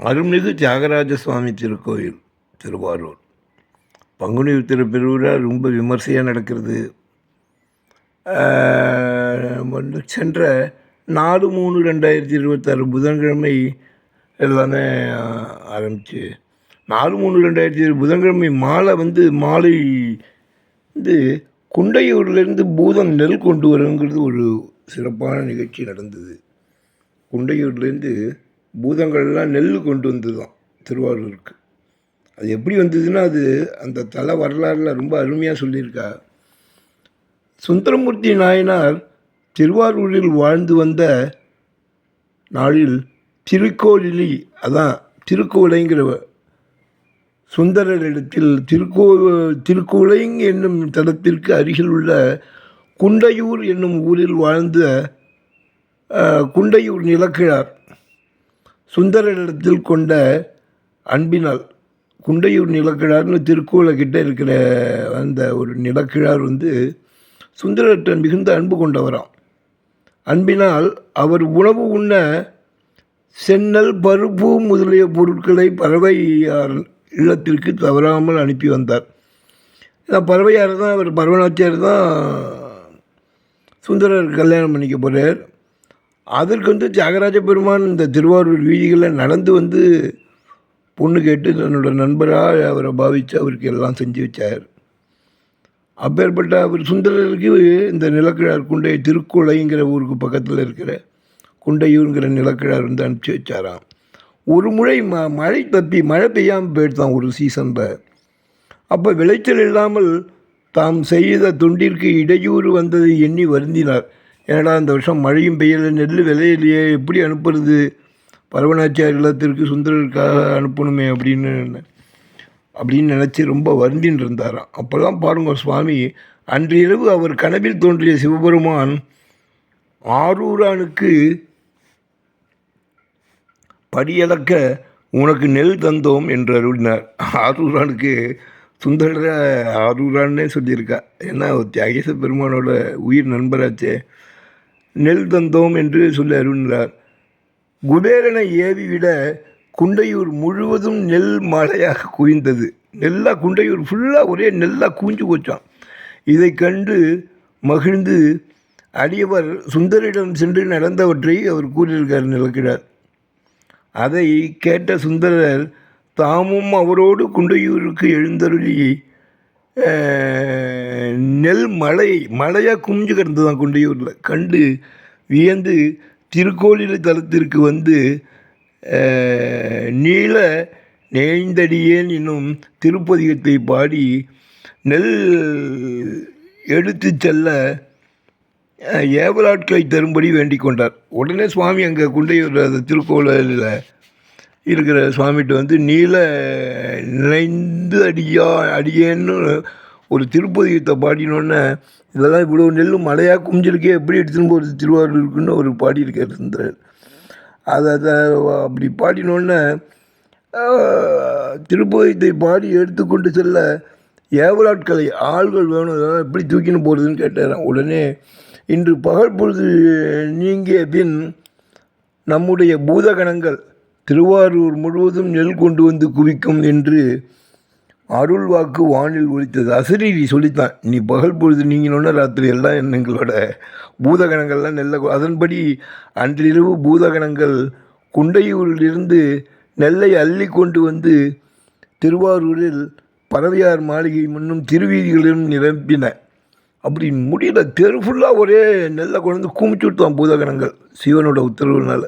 அருள்மிகு தியாகராஜ சுவாமி திருக்கோயில் திருவாரூர். பங்குனி உத்திர பெருவிழா ரொம்ப விமர்சையாக நடக்கிறது. வந்து சென்ற 4/3/2026 புதன்கிழமை எல்லாமே ஆரம்பிச்சு 4/3/2020 புதன்கிழமை மாலை மாலை குண்டையூர்லேருந்து பூதம் நெல் கொண்டு வருங்கிறது ஒரு சிறப்பான நிகழ்ச்சி நடந்தது. குண்டையூர்லேருந்து பூதங்கள்லாம் நெல் கொண்டு வந்தது தான் திருவாரூருக்கு. அது எப்படி வந்ததுன்னா, அது அந்த தல வரலாறில் ரொம்ப அருமையாக சொல்லியிருக்கா. சுந்தரமூர்த்தி நாயனார் திருவாரூரில் வாழ்ந்து வந்த நாளில் திருக்கோயிலி, அதான் திருக்குவளைங்கிற சுந்தரரிடத்தில் திருக்குவளைங் என்னும் தலத்திற்கு அருகில் உள்ள குண்டையூர் என்னும் ஊரில் வாழ்ந்த குண்டையூர் நிலக்கிழார் சுந்தரரிடத்தில் கொண்ட அன்பினால், குண்டையூர் நிலக்கிழார்னு திருக்கோளை கிட்ட இருக்கிற அந்த ஒரு நிலக்கிழார் சுந்தரர்கிட்ட மிகுந்த அன்பு கொண்டவராம். அன்பினால் அவர் உணவு உண்ண செந்நெல், பருப்பு முதலிய பொருட்களை பறவையார் இல்லத்திற்கு தவறாமல் அனுப்பி வந்தார். பறவையார் தான், அவர் பரவநாச்சியார் தான் சுந்தரர் கல்யாணம் பண்ணிக்க போகிறார். அதற்கு தியாகராஜ பெருமான் இந்த திருவாரூர் வீதிகளில் நடந்து பொண்ணு கேட்டு தன்னோட நண்பராக அவரை பாவித்து அவருக்கு எல்லாம் செஞ்சு வச்சார். அப்பேற்பட்ட அவர் சுந்தரருக்கு இந்த நிலக்கிழார் குண்டை திருக்குளைங்கிற ஊருக்கு பக்கத்தில் இருக்கிற குண்டையூருங்கிற நிலக்கிழார் அனுப்பிச்சி வச்சாராம். ஒரு முறை மழை தப்பி மழை பெய்யாமல் போயிடுதான் ஒரு சீசனில். அப்போ விளைச்சல் இல்லாமல் தாம் செய்த தொண்டிற்கு இடையூறு வந்ததை எண்ணி வருந்தினார். ஏன்னா இந்த வருஷம் மழையும் பெய்யலை, நெல் விளையிலையே, எப்படி அனுப்புறது, பரவநாச்சியார் இல்லத்திற்கு சுந்தரருக்காக அனுப்பணுமே அப்படின்னு நினச்சி ரொம்ப வருந்தின்னு இருந்தாராம். அப்போல்லாம் பாருங்க, சுவாமி அன்று இரவு அவர் கனவில் தோன்றிய சிவபெருமான் ஆரூரானுக்கு படியளக்க உனக்கு நெல் தந்தோம் என்று அருளினார். ஆரூரானுக்கு சுந்தர ஆரூரான்னே சொல்லியிருக்கா. ஏன்னா தியாகேச பெருமானோட உயிர் நண்பராச்சே. நெல் தந்தோம் என்று சொல்லி அருளினார். குபேரனை ஏவிவிட குண்டையூர் முழுவதும் நெல் மழையாக குவிந்தது. நெல்லாக குண்டையூர் ஃபுல்லாக ஒரே நெல்லாக குவிஞ்சு போச்சான். இதை கண்டு மகிழ்ந்து அடியவர் சுந்தரிடம் சென்று நடந்தவற்றை அவர் கூறியிருக்கார் நிலக்கிறார். அதை கேட்ட சுந்தரர் தாமும் அவரோடு குண்டையூருக்கு எழுந்தருளி நெல் மழையாக குமிஞ்சு கிடந்து தான் குண்டையூரில் கண்டு வியந்து திருக்கோயில தலத்திற்கு நீல நேய்ந்தடியேன் என்னும் திருப்பதிகத்தை பாடி நெல் எடுத்து செல்ல ஏவலாட்களை தரும்படி வேண்டிக் கொண்டார். உடனே சுவாமி அங்கே குண்டையூர் அந்த திருக்கோயிலில் இருக்கிற சுவாமிகிட்ட நீல நினைந்து அடியேன்னு ஒரு திருப்பதிகத்தை பாடினோன்னே, இதெல்லாம் இவ்வளோ நெல் மழையாக குமிஞ்சிருக்கே, எப்படி எடுத்துன்னு போகிறது திருவாரூருக்குன்னு ஒரு பாடியிருக்கார் சுந்தரர். அதை அப்படி பாடினோன்னே திருப்பதிகத்தை பாடி எடுத்துக்கொண்டு செல்ல ஏவலாட்களை ஆள்கள் வேணும், இதெல்லாம் எப்படி தூக்கின்னு போகிறதுன்னு கேட்டாராம். உடனே இன்று பகல் பொழுது நீங்கிய பின் நம்முடைய பூதகணங்கள் திருவாரூர் முழுவதும் நெல் கொண்டு குவிக்கும் என்று அருள் வாக்கு வானில் ஒலித்தது. அசரீரி சொல்லித்தான், நீ பகல் பொழுது நீங்கினோன்னா ராத்திரி எல்லாம் எங்களோட பூதகணங்கள்லாம் நெல்லை. அதன்படி அன்றிரவு பூதகணங்கள் குண்டையூரிலிருந்து நெல்லை அள்ளி கொண்டு திருவாரூரில் பறவையார் மாளிகை முன்னும் திருவீதிகளிலும் நிரம்பின. அப்படி முடியல, தெரு ஃபுல்லாக ஒரே நெல்லை கொண்டு குமிச்சு விட்டான் பூதகணங்கள் சிவனோட உத்தரவுனால.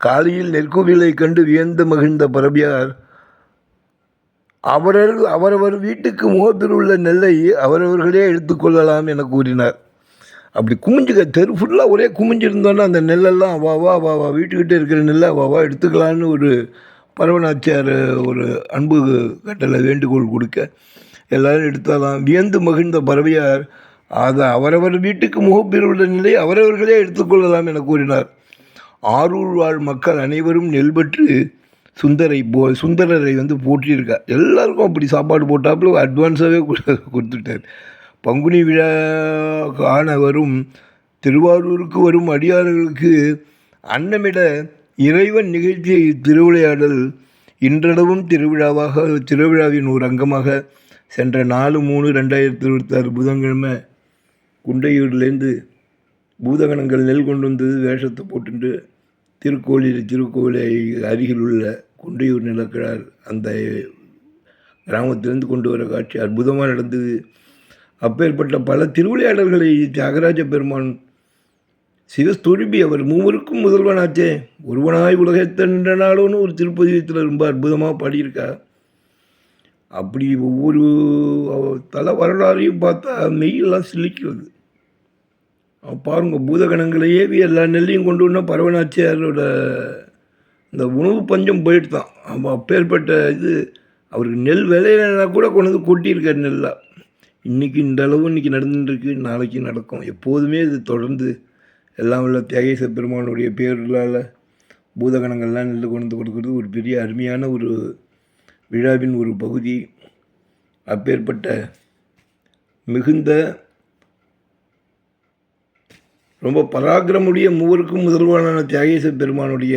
காலையில் நெற்கோவிலை கண்டு வியந்து மகிழ்ந்த பரபியார் அவரவர் வீட்டுக்கு முகத்தில் உள்ள நெல்லை அவரவர்களே எடுத்துக்கொள்ளலாம் என கூறினார். அப்படி குமிஞ்சுக்க தெரு ஃபுல்லாக ஒரே குமிஞ்சிருந்தோன்னா அந்த நெல்லெல்லாம் வா வீட்டுக்கிட்டே இருக்கிற நெல்லை வா எடுத்துக்கலான்னு ஒரு பரவநாச்சியார் ஒரு அன்பு கட்டளை வேண்டுகோள் கொடுக்க எல்லோரும் எடுத்தாலாம். வியந்து மகிழ்ந்த பறவையார் அதை அவரவர் வீட்டுக்கு முகப்பில் உள்ள நிலை அவரவர்களே எடுத்துக்கொள்ளலாம் என கூறினார். ஆரூர் வாழ் மக்கள் அனைவரும் நெல் பெற்று சுந்தரரை போற்றியிருக்கார். எல்லாருக்கும் அப்படி சாப்பாடு போட்டாப்புல அட்வான்ஸாகவே கொடுத்துட்டார். பங்குனி விழா காண வரும் திருவாரூருக்கு வரும் அடியார்களுக்கு அன்னமிட இறைவன் நிகழ்த்திய திருவிளையாடல் இன்றளவும் திருவிழாவின் ஒரு அங்கமாக சென்ற 4/3/2026 புதன்கிழமை குண்டையூர்லேருந்து பூதகணங்கள் நெல் கொண்டு வந்து வேஷத்தை போட்டுட்டு திருக்கோவில் அருகில் உள்ள குண்டையூர் நிலக்கிழார் அந்த கிராமத்திலேருந்து கொண்டு வர காட்சி அற்புதமாக நடந்தது. அப்பேற்பட்ட பல திருவிளையாடல்களை தியாகராஜ பெருமான் சிவஸ்தொழும்பி அவர் மூவருக்கும் முதல்வனாச்சே, ஒருவனாய் உலகத்தை நின்ற நாளோன்னு ஒரு திருப்பதிகத்தில் ரொம்ப அற்புதமாக பாடியிருக்கா. அப்படி ஒவ்வொரு தல வரலாறையும் பார்த்தா மெய்யெல்லாம் சிலிக்கிறது. பாருங்க, பூதகணங்களை ஏவி எல்லா நெல்லையும் கொண்டு வந்தால் பரவனாச்சியாரோட இந்த உணவு பஞ்சம் போயிட்டு தான். அப்பேற்பட்ட இது அவருக்கு நெல் விளையினா கூட கொண்டு வந்து கொட்டியிருக்கார் நெல்லாக. இன்றைக்கி இந்த அளவு இன்றைக்கி நடந்துட்டுருக்கு, நாளைக்கு நடக்கும். எப்போதுமே இது தொடர்ந்து எல்லாம் உள்ள தியாகேச பெருமானுடைய பேர்களால் பூதகணங்கள்லாம் நெல் கொண்டு வந்து கொடுக்குறது ஒரு பெரிய அருமையான ஒரு விழாவின் ஒரு பகுதி. அப்பேற்பட்ட மிகுந்த ரொம்ப பராக்கிரமுடைய மூவருக்கும் முதல்வனான தியாகேச பெருமானுடைய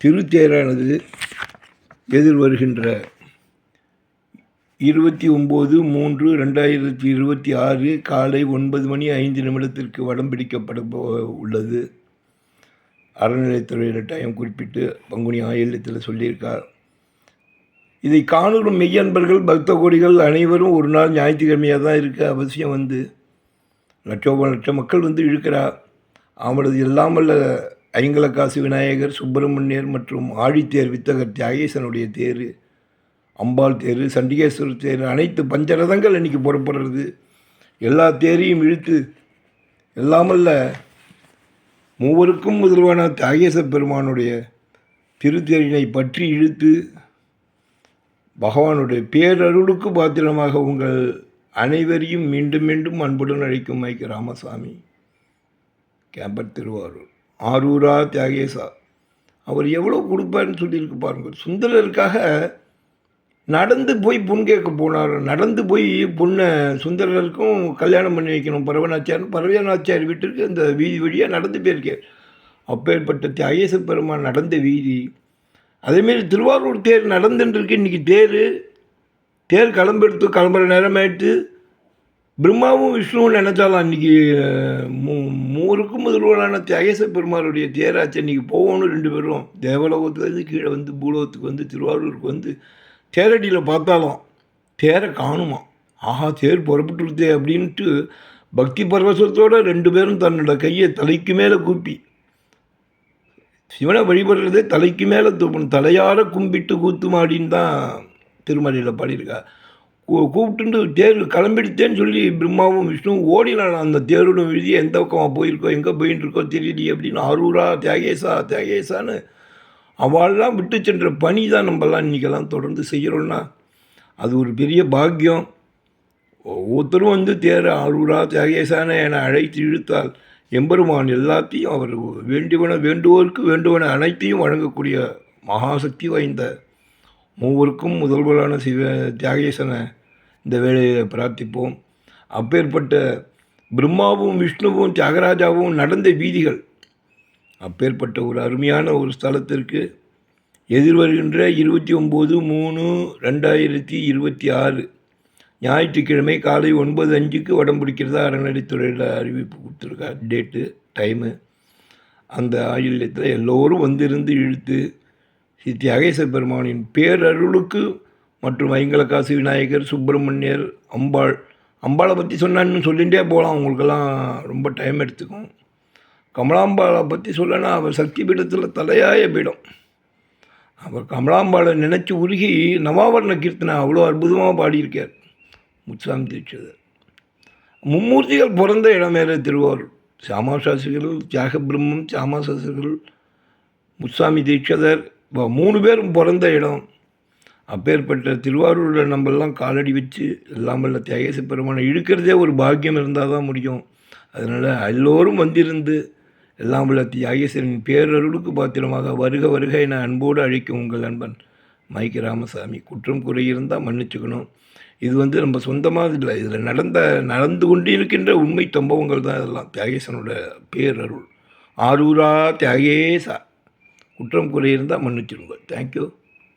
திருத்தேரானது எதிர் வருகின்ற 29/3/2026 காலை 9:05 வடம் பிடிக்கப்பட உள்ளது. அறநிலையத்துறையில் டைம் குறிப்பிட்டு பங்குனி 7 சொல்லியிருக்கார். இதை காணும் மெய்யன்பர்கள் பக்த கோடிகள் அனைவரும் ஒரு நாள் ஞாயிற்றுக்கிழமையாக தான் இருக்க அவசியம் வந்து லட்ச மக்கள் வந்து இழுக்கிறார். அவனது எல்லாமல்ல ஐங்கலக்காசு விநாயகர், சுப்பிரமணியர் மற்றும் ஆழித்தேர் வித்தகர் தியாகேசனுடைய தேர், அம்பாள் தேர், சண்டிகேஸ்வரர் தேர், அனைத்து பஞ்சரதங்கள் இன்றைக்கி புறப்படுறது. எல்லா தேரையும் இழுத்து எல்லாமல்ல மூவருக்கும் முதல்வான தியாகேச பெருமானுடைய திருத்தேரினை பற்றி இழுத்து பகவானுடைய பேரருளுக்கு பாத்திரமாக உங்கள் அனைவரையும் மீண்டும் மீண்டும் அன்புடன் அழைக்கும் மைக்கு ராமசாமி, கேம்பர், திருவாரூர். ஆரூரா தியாகேசா அவர் எவ்வளோ கொடுப்பாருன்னு சொல்லியிருக்கு பாருங்கள். சுந்தரருக்காக நடந்து போய் பொன் கேட்க போனார். நடந்து போய் பொண்ணை சுந்தரருக்கும் கல்யாணம் பண்ணி வைக்கணும் பரவனாச்சார் வீட்டிற்கு அந்த வீதி வழியாக நடந்து போயிருக்கார். அப்பேற்பட்ட தியாகேச பெருமான் நடந்த வீதி. அதேமாரி திருவாரூர் தேர் நடந்துட்டுருக்கு. இன்றைக்கி தேர் கிளம்புற நேரமாயிட்டு பிரம்மாவும் விஷ்ணுவும் நினச்சாலாம் இன்றைக்கி மூவருக்கும் முதல்வரான தியாகேச பெருமாளுடைய தேராச்சு இன்றைக்கி போகணும். 2 பேரும் தேவலோகத்துலேருந்து கீழே வந்து பூலோகத்துக்கு வந்து திருவாரூருக்கு வந்து தேரடியில் பார்த்தாலும் தேரை காணுமா. ஆஹா, தேர் புறப்பட்டுருதே அப்படின்ட்டு பக்தி பரவசத்தோடு 2 பேரும் தன்னோட கையை தலைக்கு மேலே கூப்பி சிவனை வழிபடுறதே தலைக்கு மேலே தூப்பணும். தலையார கும்பிட்டு கூத்துமாடின்னு தான் திருமலையில் பாடியிருக்கா. கூப்பிட்டு தேர் கிளம்பிடுத்தேன்னு சொல்லி பிரம்மாவும் விஷ்ணுவும் ஓடினான். அந்த தேரோட விழுதி எந்த பக்கமாக போயிருக்கோ, எங்கே போயின்னு இருக்கோ தெரியலி அப்படின்னு ஆரூரா தியாகேசான்னு அவள்லாம் விட்டு சென்ற பணி தான் நம்மலாம் இன்றைக்கெல்லாம் தொடர்ந்து செய்கிறோன்னா அது ஒரு பெரிய பாக்கியம். ஒவ்வொருத்தரும் வந்து தேர் ஆரூரா தியாகேசான என அழைத்து இழுத்தால் எம்பெருமான் எல்லாத்தையும் அவர் வேண்டுவோருக்கு வேண்டுவன அனைத்தையும் வழங்கக்கூடிய மகாசக்தி வாய்ந்த மூவருக்கும் முதல்வரான தியாகேசனை இந்த வேளையை பிரார்த்திப்போம். அப்பேற்பட்ட பிரம்மாவும் விஷ்ணுவும் தியாகராஜாவும் நடந்த வீதிகள். அப்பேற்பட்ட ஒரு அருமையான ஒரு ஸ்தலத்திற்கு எதிர்வருகின்ற 29/3/2026 ஞாயிற்றுக்கிழமை காலை 9:05 வடம் பிடிக்கிறதா அறநிலைத்துறையில் அறிவிப்பு கொடுத்துருக்கா. Date, time. அந்த ஆயுள்யத்தில் எல்லோரும் வந்திருந்து இழுத்து ஸ்ரீ தியாகேச பெருமானின் பேரருளுக்கு மற்றும் ஐங்கலக்காசு விநாயகர், சுப்பிரமணியர், அம்பாளை பற்றி சொன்னான்னு சொல்லிகிட்டே போகலாம். அவங்களுக்கெல்லாம் ரொம்ப டைம் எடுத்துக்கும். கமலாம்பாளை பற்றி சொல்லனா அவர் சக்தி பீடத்தில் தலையாய பீடம். அவர் கமலாம்பாளை நினச்சி உருகி நவாவரண கீர்த்தனை அவ்வளோ அற்புதமாக பாடியிருக்கார் முத்துசாமி தீட்சிதர். மும்மூர்த்திகள் பிறந்த இடமேல திருவாரூர். சாமாசாஸ்திரிகள், தியாகபிரம்மம், சாமாசாஸ்திரிகள், முத்துசாமி தீட்சிதர் 3 பேரும் பிறந்த இடம். அப்பேற்பட்ட திருவாரூரில் நம்மெல்லாம் காலடி வச்சு எல்லாமல்ல தியாகேச பெருமானை இழுக்கிறதே ஒரு பாக்கியம் இருந்தால் தான் முடியும். அதனால் எல்லோரும் வந்திருந்து எல்லாமல்ல தியாகேசரின் பேரருளுக்கு பாத்திரமாக வருக வருக என அன்போடு அழைக்கும் உங்கள் நண்பன் மைக்கு ராமசாமி. குற்றம் குறை இருந்தால் மன்னிச்சுக்கணும். இது நம்ம சொந்தமாக இல்லை, இதில் நடந்து கொண்டு இருக்கின்ற உண்மை சம்பவங்கள் தான் இதெல்லாம். தியாகேசனோட பேரருள். ஆரூரா தியாகேசா. குற்றம் குறை இருந்தால் மன்னிச்சிடுங்க. தேங்க்யூ.